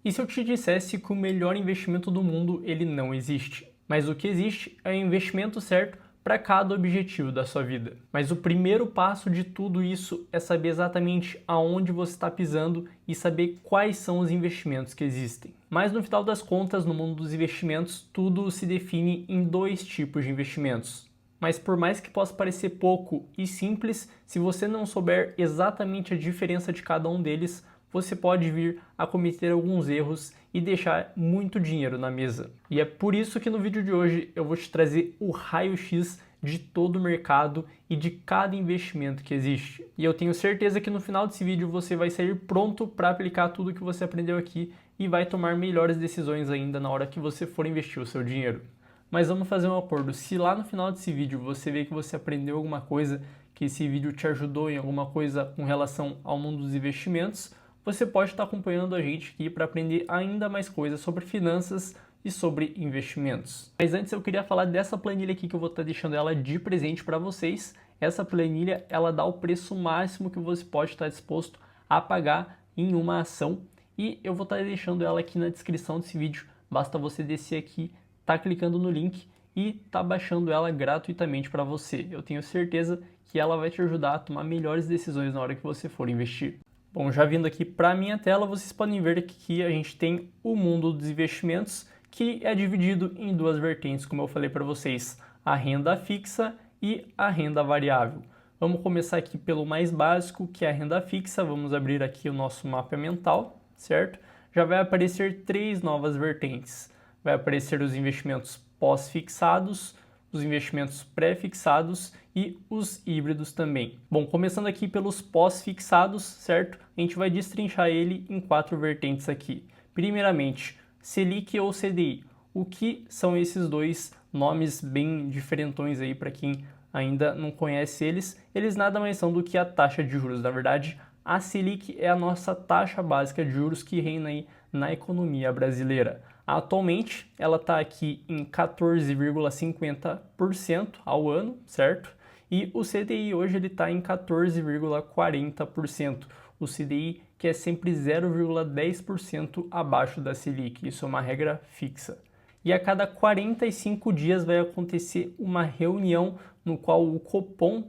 E se eu te dissesse que o melhor investimento do mundo ele não existe? Mas o que existe é o investimento certo para cada objetivo da sua vida. Mas o primeiro passo de tudo isso é saber exatamente aonde você está pisando e saber quais são os investimentos que existem. Mas no final das contas, no mundo dos investimentos, tudo se define em dois tipos de investimentos. Mas por mais que possa parecer pouco e simples, se você não souber exatamente a diferença de cada um deles, você pode vir a cometer alguns erros e deixar muito dinheiro na mesa. E é por isso que no vídeo de hoje eu vou te trazer o raio-x de todo o mercado e de cada investimento que existe. E eu tenho certeza que no final desse vídeo você vai sair pronto para aplicar tudo que você aprendeu aqui e vai tomar melhores decisões ainda na hora que você for investir o seu dinheiro. Mas vamos fazer um acordo. Se lá no final desse vídeo você vê que você aprendeu alguma coisa, que esse vídeo te ajudou em alguma coisa com relação ao mundo dos investimentos, você pode estar acompanhando a gente aqui para aprender ainda mais coisas sobre finanças e sobre investimentos. Mas antes eu queria falar dessa planilha aqui que eu vou estar deixando ela de presente para vocês. Essa planilha ela dá o preço máximo que você pode estar disposto a pagar em uma ação e eu vou estar deixando ela aqui na descrição desse vídeo. Basta você descer aqui, tá clicando no link e tá baixando ela gratuitamente para você. Eu tenho certeza que ela vai te ajudar a tomar melhores decisões na hora que você for investir. Bom, já vindo aqui para a minha tela, vocês podem ver que a gente tem o mundo dos investimentos, que é dividido em duas vertentes, como eu falei para vocês, a renda fixa e a renda variável. Vamos começar aqui pelo mais básico, que é a renda fixa. Vamos abrir aqui o nosso mapa mental, certo? Já vai aparecer três novas vertentes. Vai aparecer os investimentos pós-fixados, os investimentos pré-fixados e os híbridos também. Bom, começando aqui pelos pós-fixados, certo? A gente vai destrinchar ele em quatro vertentes aqui. Primeiramente, Selic ou CDI. O que são esses dois nomes bem diferentões aí para quem ainda não conhece eles? Eles nada mais são do que a taxa de juros. Na verdade, a Selic é a nossa taxa básica de juros que reina aí na economia brasileira. Atualmente, ela está aqui em 14,50% ao ano, certo? E o CDI hoje ele está em 14,40%. O CDI que é sempre 0,10% abaixo da Selic. Isso é uma regra fixa. E a cada 45 dias vai acontecer uma reunião no qual o Copom,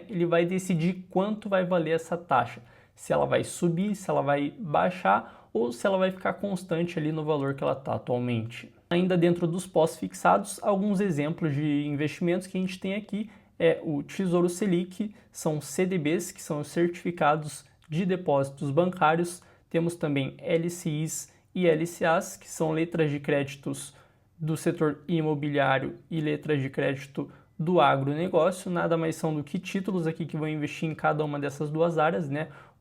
ele vai decidir quanto vai valer essa taxa. Se ela vai subir, se ela vai baixar ou se ela vai ficar constante ali no valor que ela está atualmente. Ainda dentro dos pós-fixados, alguns exemplos de investimentos que a gente tem aqui é o Tesouro Selic, são CDBs, que são os certificados de depósitos bancários, temos também LCIs e LCAs, que são letras de créditos do setor imobiliário e letras de crédito do agronegócio, nada mais são do que títulos aqui que vão investir em cada uma dessas duas áreas,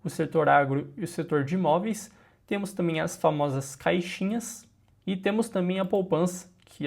o setor agro e o setor de imóveis. Temos também as famosas caixinhas e temos também a poupança, que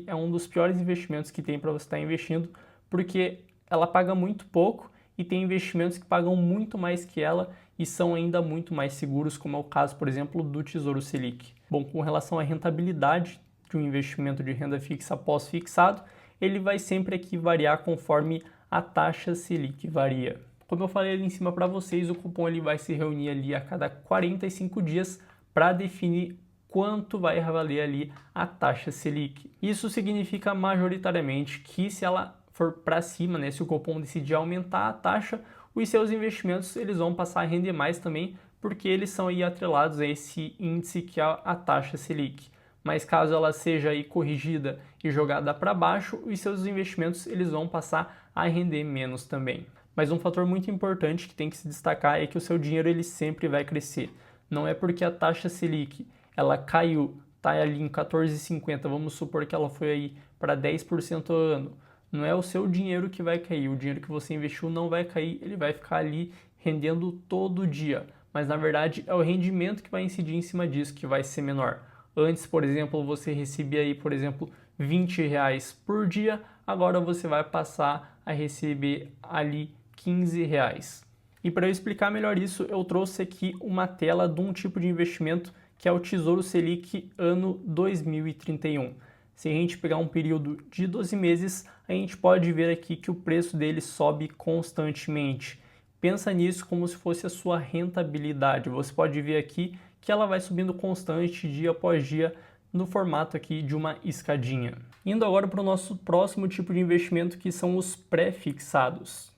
é um dos piores investimentos que tem para você estar investindo, porque ela paga muito pouco e tem investimentos que pagam muito mais que ela e são ainda muito mais seguros, como é o caso, por exemplo, do Tesouro Selic. Bom, com relação à rentabilidade de um investimento de renda fixa pós-fixado, ele vai sempre aqui variar conforme a taxa Selic varia. Como eu falei ali em cima para vocês, o cupom ele vai se reunir ali a cada 45 dias para definir quanto vai valer ali a taxa Selic. Isso significa majoritariamente que se ela for para cima, se o cupom decidir aumentar a taxa, os seus investimentos eles vão passar a render mais também, porque eles são aí atrelados a esse índice que é a taxa Selic. Mas caso ela seja aí corrigida e jogada para baixo, os seus investimentos eles vão passar a render menos também. Mas um fator muito importante que tem que se destacar é que o seu dinheiro ele sempre vai crescer. Não é porque a taxa Selic ela caiu, está ali em 14,50, vamos supor que ela foi aí para 10% ao ano. Não é o seu dinheiro que vai cair, o dinheiro que você investiu não vai cair, ele vai ficar ali rendendo todo dia. Mas na verdade é o rendimento que vai incidir em cima disso que vai ser menor. Antes, por exemplo, você recebia aí, por exemplo, R$20 por dia, agora você vai passar a receber ali R$15. E para eu explicar melhor isso, eu trouxe aqui uma tela de um tipo de investimento que é o Tesouro Selic ano 2031. Se a gente pegar um período de 12 meses, a gente pode ver aqui que o preço dele sobe constantemente. Pensa nisso como se fosse a sua rentabilidade. Você pode ver aqui que ela vai subindo constante dia após dia no formato aqui de uma escadinha. Indo agora para o nosso próximo tipo de investimento, que são os pré-fixados.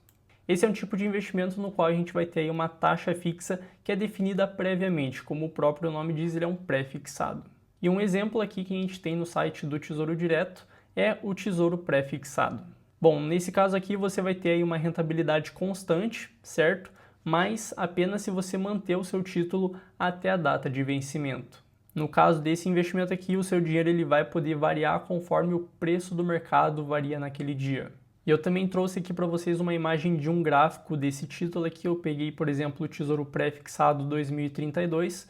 Esse é um tipo de investimento no qual a gente vai ter aí uma taxa fixa que é definida previamente, como o próprio nome diz, ele é um pré-fixado. E um exemplo aqui que a gente tem no site do Tesouro Direto é o Tesouro Pré-fixado. Bom, nesse caso aqui você vai ter aí uma rentabilidade constante, certo? Mas apenas se você manter o seu título até a data de vencimento. No caso desse investimento aqui, o seu dinheiro ele vai poder variar conforme o preço do mercado varia naquele dia. E eu também trouxe aqui para vocês uma imagem de um gráfico desse título aqui. Eu peguei, por exemplo, o Tesouro Pré-fixado 2032.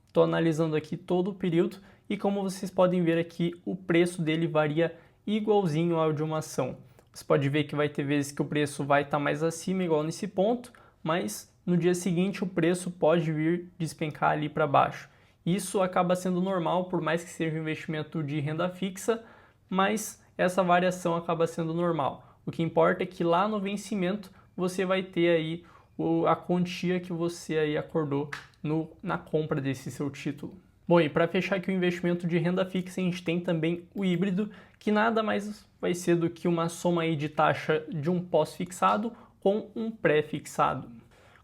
Estou analisando aqui todo o período e como vocês podem ver aqui, o preço dele varia igualzinho ao de uma ação. Você pode ver que vai ter vezes que o preço vai estar mais acima, igual nesse ponto, mas no dia seguinte o preço pode vir despencar ali para baixo. Isso acaba sendo normal, por mais que seja um investimento de renda fixa, mas essa variação acaba sendo normal. O que importa é que lá no vencimento você vai ter aí a quantia que você aí acordou na compra desse seu título. Bom, e para fechar aqui o investimento de renda fixa, a gente tem também o híbrido, que nada mais vai ser do que uma soma aí de taxa de um pós-fixado com um pré-fixado.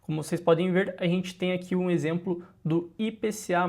Como vocês podem ver, a gente tem aqui um exemplo do IPCA+,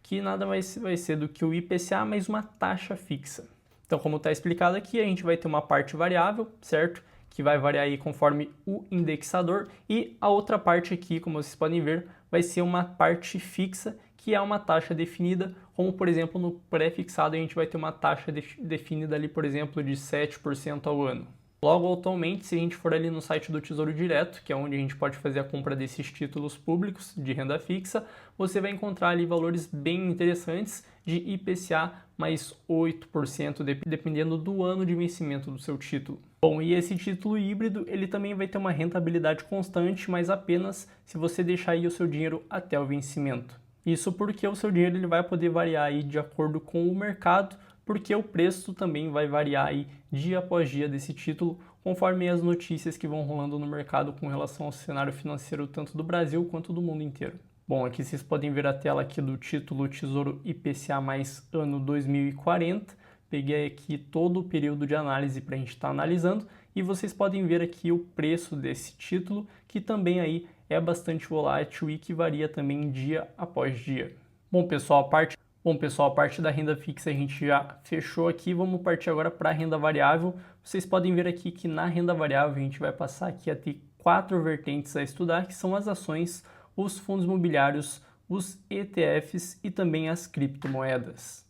que nada mais vai ser do que o IPCA mais uma taxa fixa. Então, como está explicado aqui, a gente vai ter uma parte variável, certo? Que vai variar aí conforme o indexador, e a outra parte aqui, como vocês podem ver, vai ser uma parte fixa, que é uma taxa definida, como por exemplo no pré-fixado a gente vai ter uma taxa definida ali, por exemplo, de 7% ao ano. Logo, atualmente, se a gente for ali no site do Tesouro Direto, que é onde a gente pode fazer a compra desses títulos públicos de renda fixa, você vai encontrar ali valores bem interessantes de IPCA mais 8%, dependendo do ano de vencimento do seu título. Bom, e esse título híbrido, ele também vai ter uma rentabilidade constante, mas apenas se você deixar aí o seu dinheiro até o vencimento. Isso porque o seu dinheiro ele vai poder variar aí de acordo com o mercado, porque o preço também vai variar aí dia após dia desse título, conforme as notícias que vão rolando no mercado com relação ao cenário financeiro tanto do Brasil quanto do mundo inteiro. Bom, aqui vocês podem ver a tela aqui do título Tesouro IPCA mais ano 2040. Peguei aqui todo o período de análise para a gente estar analisando e vocês podem ver aqui o preço desse título, que também aí é bastante volátil e que varia também dia após dia. Bom, pessoal, a parte da renda fixa a gente já fechou aqui. Vamos partir agora para a renda variável. Vocês podem ver aqui que na renda variável a gente vai passar aqui a ter 4 vertentes a estudar, que são as ações, os fundos imobiliários, os ETFs e também as criptomoedas.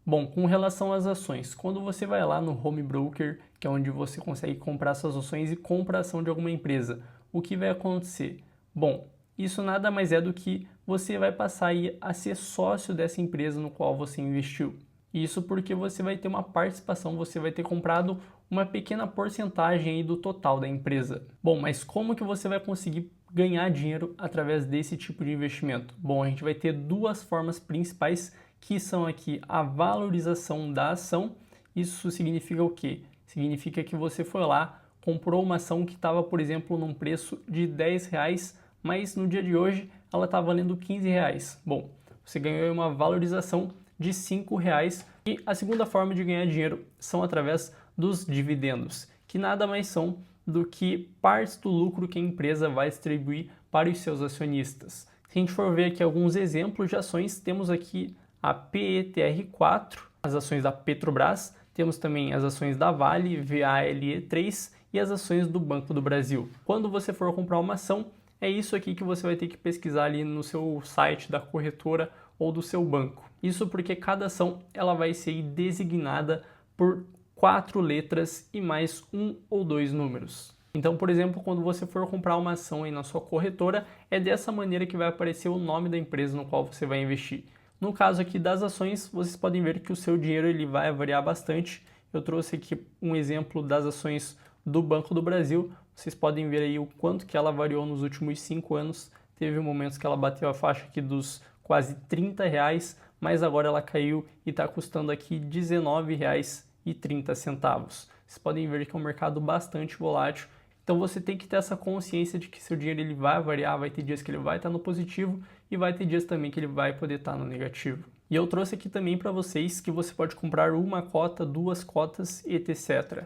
Bom, com relação às ações, quando você vai lá no Home Broker, que é onde você consegue comprar suas ações e compra a ação de alguma empresa, o que vai acontecer? Bom, isso nada mais é do que você vai passar aí a ser sócio dessa empresa no qual você investiu. Isso porque você vai ter uma participação, você vai ter comprado uma pequena porcentagem aí do total da empresa. Bom, mas como que você vai conseguir ganhar dinheiro através desse tipo de investimento? Bom, a gente vai ter duas formas principais, que são aqui a valorização da ação. Isso significa o quê? Significa que você foi lá, comprou uma ação que estava, por exemplo, num preço de R$10, mas no dia de hoje ela está valendo R$15. Bom, você ganhou uma valorização de R$5. E a segunda forma de ganhar dinheiro são através dos dividendos, que nada mais são do que partes do lucro que a empresa vai distribuir para os seus acionistas. Se a gente for ver aqui alguns exemplos de ações, temos aqui a PETR4, as ações da Petrobras, temos também as ações da Vale, VALE3 e as ações do Banco do Brasil. Quando você for comprar uma ação, é isso aqui que você vai ter que pesquisar ali no seu site da corretora ou do seu banco. Isso porque cada ação ela vai ser designada por 4 letras e mais 1 ou 2 números. Então, por exemplo, quando você for comprar uma ação aí na sua corretora, é dessa maneira que vai aparecer o nome da empresa no qual você vai investir. No caso aqui das ações, vocês podem ver que o seu dinheiro ele vai variar bastante. Eu trouxe aqui um exemplo das ações do Banco do Brasil. Vocês podem ver aí o quanto que ela variou nos últimos 5 anos. Teve momentos que ela bateu a faixa aqui dos quase R$30, mas agora ela caiu e está custando aqui R$19,30. Vocês podem ver que é um mercado bastante volátil. Então você tem que ter essa consciência de que seu dinheiro ele vai variar, vai ter dias que ele vai estar no positivo e vai ter dias também que ele vai poder estar no negativo. E eu trouxe aqui também para vocês que você pode comprar uma cota, duas cotas, etc.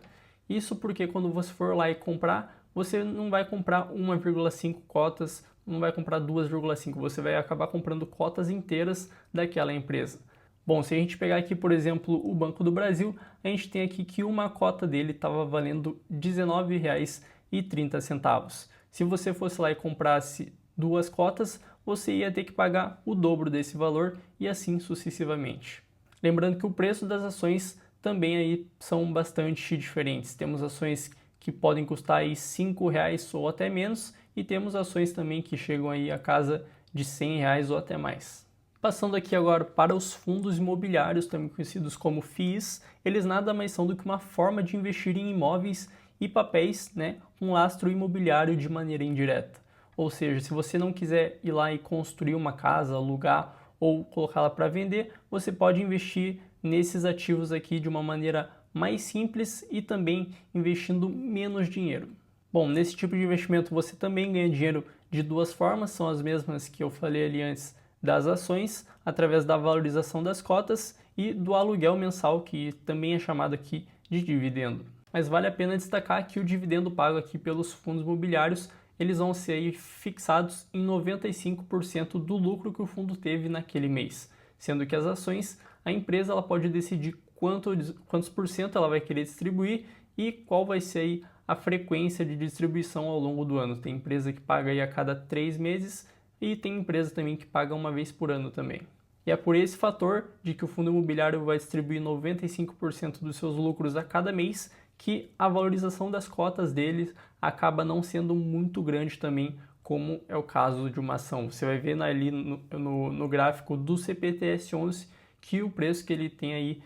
Isso porque quando você for lá e comprar, você não vai comprar 1,5 cotas, não vai comprar 2,5, você vai acabar comprando cotas inteiras daquela empresa. Bom, se a gente pegar aqui, por exemplo, o Banco do Brasil, a gente tem aqui que uma cota dele estava valendo R$ 19,30. Se você fosse lá e comprasse duas cotas, você ia ter que pagar o dobro desse valor e assim sucessivamente. Lembrando que o preço das ações também aí são bastante diferentes. Temos ações que podem custar aí R$ 5,00 ou até menos e temos ações também que chegam aí a casa de R$ 100,00 ou até mais. Passando aqui agora para os fundos imobiliários, também conhecidos como FIIs, eles nada mais são do que uma forma de investir em imóveis e papéis, com lastro imobiliário de maneira indireta. Ou seja, se você não quiser ir lá e construir uma casa, alugar ou colocá-la para vender, você pode investir nesses ativos aqui de uma maneira mais simples e também investindo menos dinheiro. Bom, nesse tipo de investimento você também ganha dinheiro de duas formas, são as mesmas que eu falei ali antes das ações, através da valorização das cotas e do aluguel mensal, que também é chamado aqui de dividendo. Mas vale a pena destacar que o dividendo pago aqui pelos fundos imobiliários, eles vão ser aí fixados em 95% do lucro que o fundo teve naquele mês, sendo que as ações, a empresa ela pode decidir quantos por cento ela vai querer distribuir e qual vai ser aí a frequência de distribuição ao longo do ano. Tem empresa que paga aí a cada 3 meses e tem empresa também que paga uma vez por ano também. E é por esse fator de que o fundo imobiliário vai distribuir 95% dos seus lucros a cada mês que a valorização das cotas deles acaba não sendo muito grande também, como é o caso de uma ação. Você vai ver ali no gráfico do CPTS11 que o preço que ele tem aí,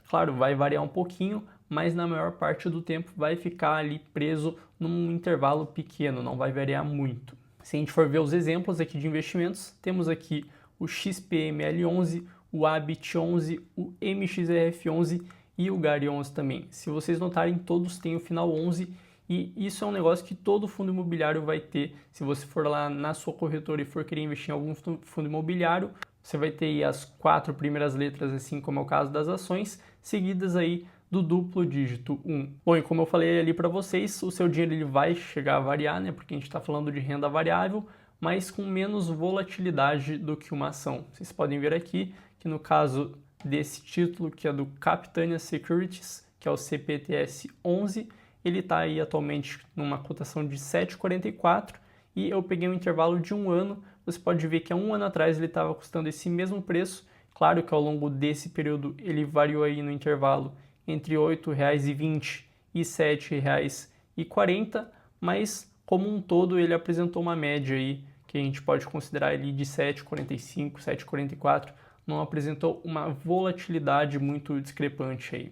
claro, vai variar um pouquinho, mas na maior parte do tempo vai ficar ali preso num intervalo pequeno, não vai variar muito. Se a gente for ver os exemplos aqui de investimentos, temos aqui o XPML11, o ABIT11, o MXRF11 e o GARI11 também. Se vocês notarem, todos têm o final 11 e isso é um negócio que todo fundo imobiliário vai ter. Se você for lá na sua corretora e for querer investir em algum fundo imobiliário, você vai ter aí as 4 primeiras letras, assim como é o caso das ações, seguidas aí do duplo dígito 1. Bom, e como eu falei ali para vocês, o seu dinheiro ele vai chegar a variar, porque a gente está falando de renda variável, mas com menos volatilidade do que uma ação. Vocês podem ver aqui que no caso desse título, que é do Capitânia Securities, que é o CPTS 11, ele está aí atualmente numa cotação de 7,44 e eu peguei um intervalo de um ano. Você pode ver que há um ano atrás ele estava custando esse mesmo preço. Claro que ao longo desse período ele variou aí no intervalo entre R$ 8,20 e R$ 7,40, mas como um todo ele apresentou uma média aí que a gente pode considerar ali de 7,45, 7,44, não apresentou uma volatilidade muito discrepante aí.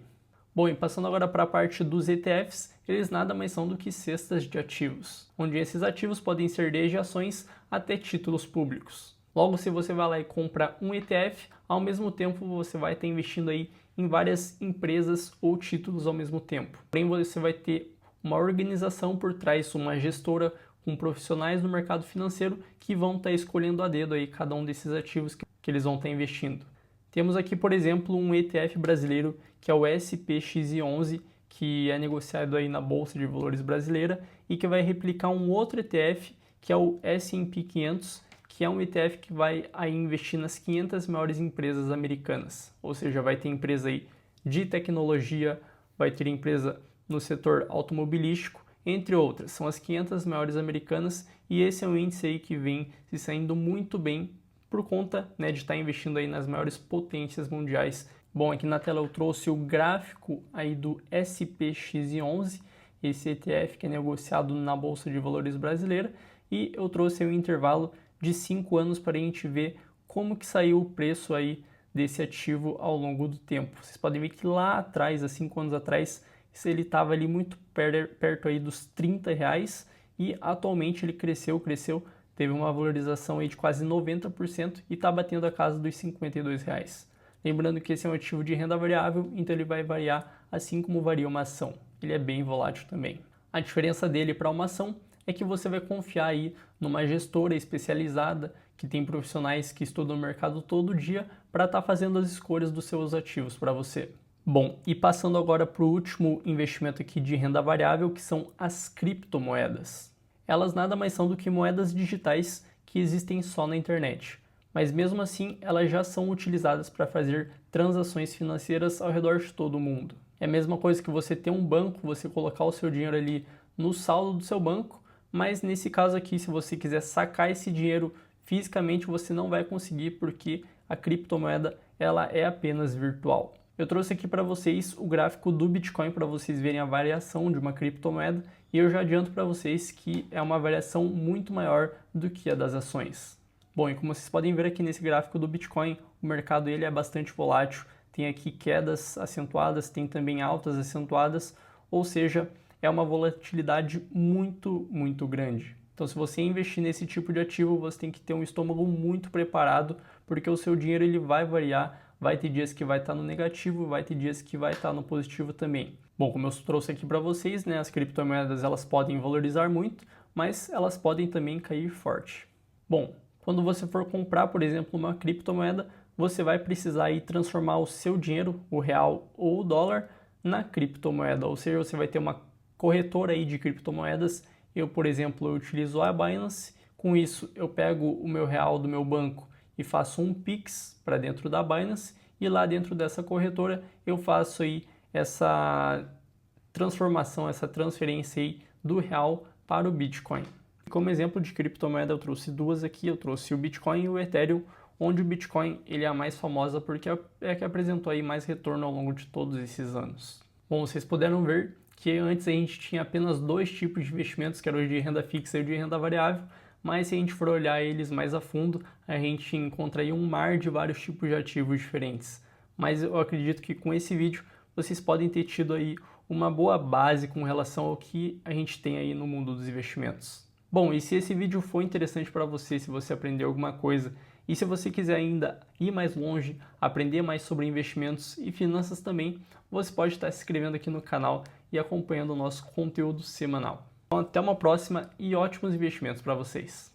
Bom, e passando agora para a parte dos ETFs, eles nada mais são do que cestas de ativos, onde esses ativos podem ser desde ações até títulos públicos. Logo, se você vai lá e compra um ETF, ao mesmo tempo você vai estar investindo aí em várias empresas ou títulos ao mesmo tempo. Porém, você vai ter uma organização por trás, uma gestora com profissionais do mercado financeiro que vão estar escolhendo a dedo aí cada um desses ativos que eles vão estar investindo. Temos aqui, por exemplo, um ETF brasileiro que é o SPXI11, que é negociado aí na Bolsa de Valores brasileira e que vai replicar um outro ETF que é o S&P 500, que é um ETF que vai aí investir nas 500 maiores empresas americanas. Ou seja, vai ter empresa aí de tecnologia, vai ter empresa no setor automobilístico, entre outras. São as 500 maiores americanas e esse é um índice aí que vem se saindo muito bem por conta de estar investindo aí nas maiores potências mundiais. Bom, aqui na tela eu trouxe o gráfico aí do SPXI11, esse ETF que é negociado na Bolsa de Valores brasileira, e eu trouxe o intervalo de 5 anos para a gente ver como que saiu o preço aí desse ativo ao longo do tempo. Vocês podem ver que lá atrás, há 5 anos atrás, ele estava ali muito perto aí dos R$30 e atualmente ele cresceu, teve uma valorização aí de quase 90% e está batendo a casa dos R$52. Lembrando que esse é um ativo de renda variável, então ele vai variar assim como varia uma ação. Ele é bem volátil também. A diferença dele para uma ação é que você vai confiar aí numa gestora especializada que tem profissionais que estudam o mercado todo dia para estar fazendo as escolhas dos seus ativos para você. Bom, e passando agora para o último investimento aqui de renda variável, que são as criptomoedas. Elas nada mais são do que moedas digitais que existem só na internet, mas mesmo assim elas já são utilizadas para fazer transações financeiras ao redor de todo o mundo. É a mesma coisa que você ter um banco, você colocar o seu dinheiro ali no saldo do seu banco, mas nesse caso aqui, se você quiser sacar esse dinheiro fisicamente, você não vai conseguir porque a criptomoeda ela é apenas virtual. Eu trouxe aqui para vocês o gráfico do Bitcoin para vocês verem a variação de uma criptomoeda e eu já adianto para vocês que é uma variação muito maior do que a das ações. Bom, e como vocês podem ver aqui nesse gráfico do Bitcoin, o mercado ele é bastante volátil, tem aqui quedas acentuadas, tem também altas acentuadas, ou seja, é uma volatilidade muito grande. Então, se você investir nesse tipo de ativo, você tem que ter um estômago muito preparado, porque o seu dinheiro ele vai variar, vai ter dias que vai estar no negativo, vai ter dias que vai estar no positivo também. Bom, como eu trouxe aqui para vocês, né, as criptomoedas elas podem valorizar muito, mas elas podem também cair forte. Bom, quando você for comprar, por exemplo, uma criptomoeda, você vai precisar aí transformar o seu dinheiro, o real ou o dólar, na criptomoeda, ou seja, você vai ter uma corretora aí de criptomoedas. Eu, por exemplo, eu utilizo a Binance. Com isso, eu pego o meu real do meu banco e faço um Pix para dentro da Binance e lá dentro dessa corretora eu faço aí essa transformação, essa transferência aí do real para o Bitcoin. Como exemplo de criptomoeda eu trouxe duas aqui, eu trouxe o Bitcoin e o Ethereum, onde o Bitcoin ele é a mais famosa porque é a que apresentou aí mais retorno ao longo de todos esses anos. Bom, vocês puderam ver que antes a gente tinha apenas dois tipos de investimentos, que eram o de renda fixa e o de renda variável, mas se a gente for olhar eles mais a fundo, a gente encontra aí um mar de vários tipos de ativos diferentes. Mas eu acredito que com esse vídeo vocês podem ter tido aí uma boa base com relação ao que a gente tem aí no mundo dos investimentos. Bom, e se esse vídeo foi interessante para você, se você aprendeu alguma coisa, e se você quiser ainda ir mais longe, aprender mais sobre investimentos e finanças também, você pode estar se inscrevendo aqui no canal e acompanhando o nosso conteúdo semanal. Então, até uma próxima e ótimos investimentos para vocês!